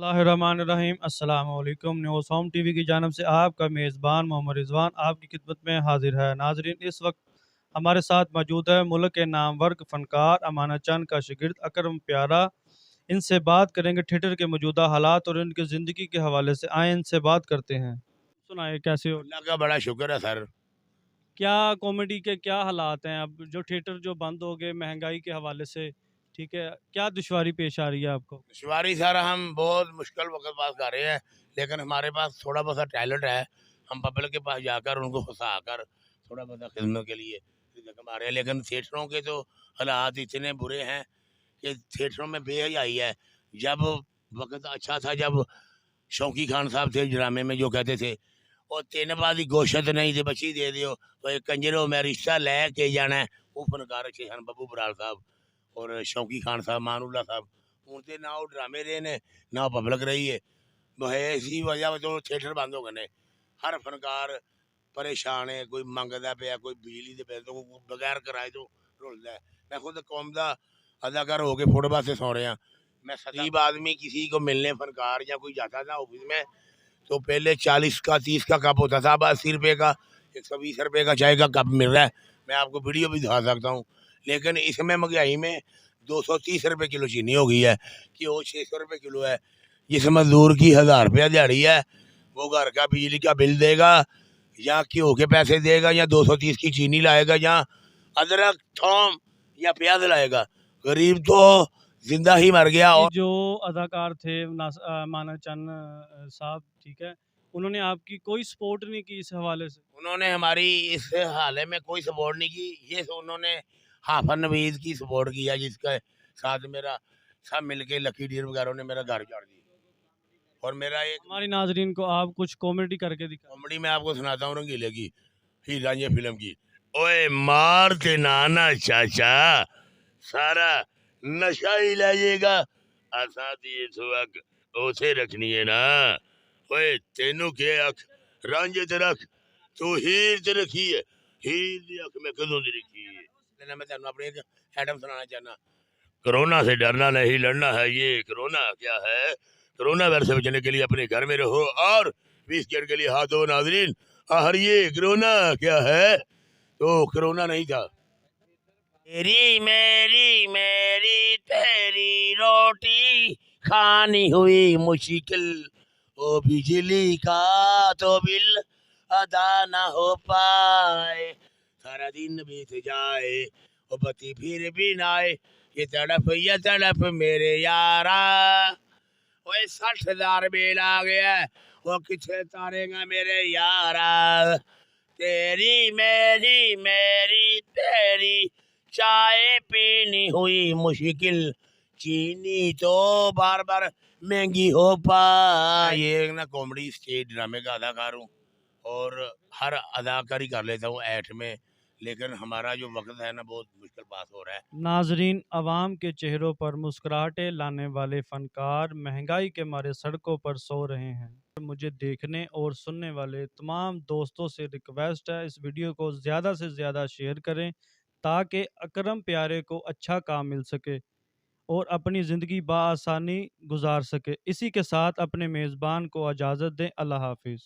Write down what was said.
बिस्मिल्लाहिर्रहमानिर्रहीम। अस्सलाम वालेकुम। न्यूज़ होम टीवी की जानब से आपका मेज़बान मोहम्मद रिजवान आपकी खिदमत में हाजिर है। नाजरीन, इस वक्त हमारे साथ मौजूद है मुल्क के नामवर फ़नकार अमानत चंद का शागिर्द अकरम प्यारा। इनसे बात करेंगे थिएटर के मौजूदा हालात और इनकी ज़िंदगी के हवाले से। आए इनसे बात करते हैं। सुनाए कैसे हो? अल्लाह का बड़ा शुक्र है सर। क्या कॉमेडी के क्या हालात हैं? अब जो थिएटर जो बंद हो गए महंगाई के हवाले से, ठीक है, क्या दुश्वारी पेश आ रही है आपको? दुश्वारी सर, हम बहुत मुश्किल वक्त पास कर रहे हैं, लेकिन हमारे पास थोड़ा बहुत टैलेंट है। हम पब्लिक के पास जाकर उनको फंसा कर थोड़ा बहुत खिदमत के लिए रिज़्क कमा रहे हैं। लेकिन थिएटरों के तो हालात इतने बुरे हैं कि थिएटरों में बेहयाई है। जब वक्त अच्छा था, जब शौकी खान साहब थे ड्रामे में, जो कहते थे और तीन बादी गोशत नहीं थे बची दे दियो, तो एक कंजरों में रिश्ता लेके जाना है। वो फनकार अच्छे हैं बब्बू बराल साहब और शौकी खान साहब, मानुल्ला साहब। उनके ना वो ड्रामे रहे ने, ना वो पब्लिक रही है। इसी वजह तो थिएटर बंद हो गए। हर फनकार परेशान है, कोई मंगता पे, कोई बिजली के पैसे तो बगैर किराए तो रुलता है। मैं खुद कौम का अदाकार हो गए फुटबाल से सौ रहा। मैं सतीब आदमी किसी को मिलने फनकार या कोई जाता था ऑफिस में, तो पहले 40 का 30 का कप होता था, अब 80 रुपये का 120 रुपये का चाय का कप मिल रहा है। मैं आपको वीडियो भी दिखा सकता हूँ। लेकिन इसमें महंगाई में 230 रुपये किलो चीनी हो गई है कि वो 600 रुपये किलो है। जिस मजदूर की 1000 रुपया दिहाड़ी है, वो घर का बिजली का बिल देगा या घ्यो के पैसे देगा या 230 की चीनी लाएगा या अदरक थोम या प्याज लाएगा। गरीब तो जिंदा ही मर गया। ये और जो अदाकार थे माना चंद साहब, ठीक है, उन्होंने आपकी कोई सपोर्ट नहीं की इस हवाले से? उन्होंने हमारी इस हाल में कोई सपोर्ट नहीं की। ये उन्होंने हाफन नवीद की सपोर्ट किया, जिसके साथ मेरा सब मिलके लकी डीर वगैरह ने मेरा घर चाड़ दी। और मेरा एक हमारी नाजरीन को आप कुछ कॉमेडी करके दिखा। कॉमेडी मैं आपको सुनाता हूँ रंगीले की, ही रांझे फिल्म की। ओए मारते नाना चाचा, सारा नशा ही लाएगा। असा दी सुअक ओथे रखनी है ना। ओए तेनू के अख रांझे ते रख, तू हीर ते रखी है। हीर दी अख में कदों दी रखी है। मैं तेन अपने एक एटम सुनाना चाहना। कोरोना से डरना नहीं, लड़ना है। ये कोरोना क्या है? कोरोना वायरस से बचने के लिए अपने घर में रहो और 20 मिनट के लिए हाथ धो। नाजरीन, आखिर ये कोरोना क्या है? तो कोरोना नहीं था। तेरी मेरी मेरी तेरी रोटी खानी हुई मुश्किल, ओ बिजली का तो बिल अदा ना हो पाए। सारा दिन बीत जाए, ओ बत्ती फिर भी ना आए। ये तड़प मेरे यारा। ओए 60,000 बिल आ गया, वो किथे तारेगा मेरे यारा। तेरी मेरी मेरी तेरी चाय पीनी हुई मुश्किल, चीनी तो बार बार महंगी हो पाए। ये ना कॉमेडी स्टेज ड्रामे का अदाकार हूँ और हर अदाकारी कर लेता हूँ ऐठ में। लेकिन हमारा जो वक्त है ना, बहुत मुश्किल पास हो रहा है। नाजरीन, अवाम के चेहरों पर मुस्कुराहटें लाने वाले फनकार महंगाई के मारे सड़कों पर सो रहे हैं। मुझे देखने और सुनने वाले तमाम दोस्तों से रिक्वेस्ट है, इस वीडियो को ज़्यादा से ज़्यादा शेयर करें ताकि अकरम प्यारे को अच्छा काम मिल सके और अपनी ज़िंदगी बआसानी गुजार सके। इसी के साथ अपने मेज़बान को इजाज़त दें। अल्लाह हाफिज़।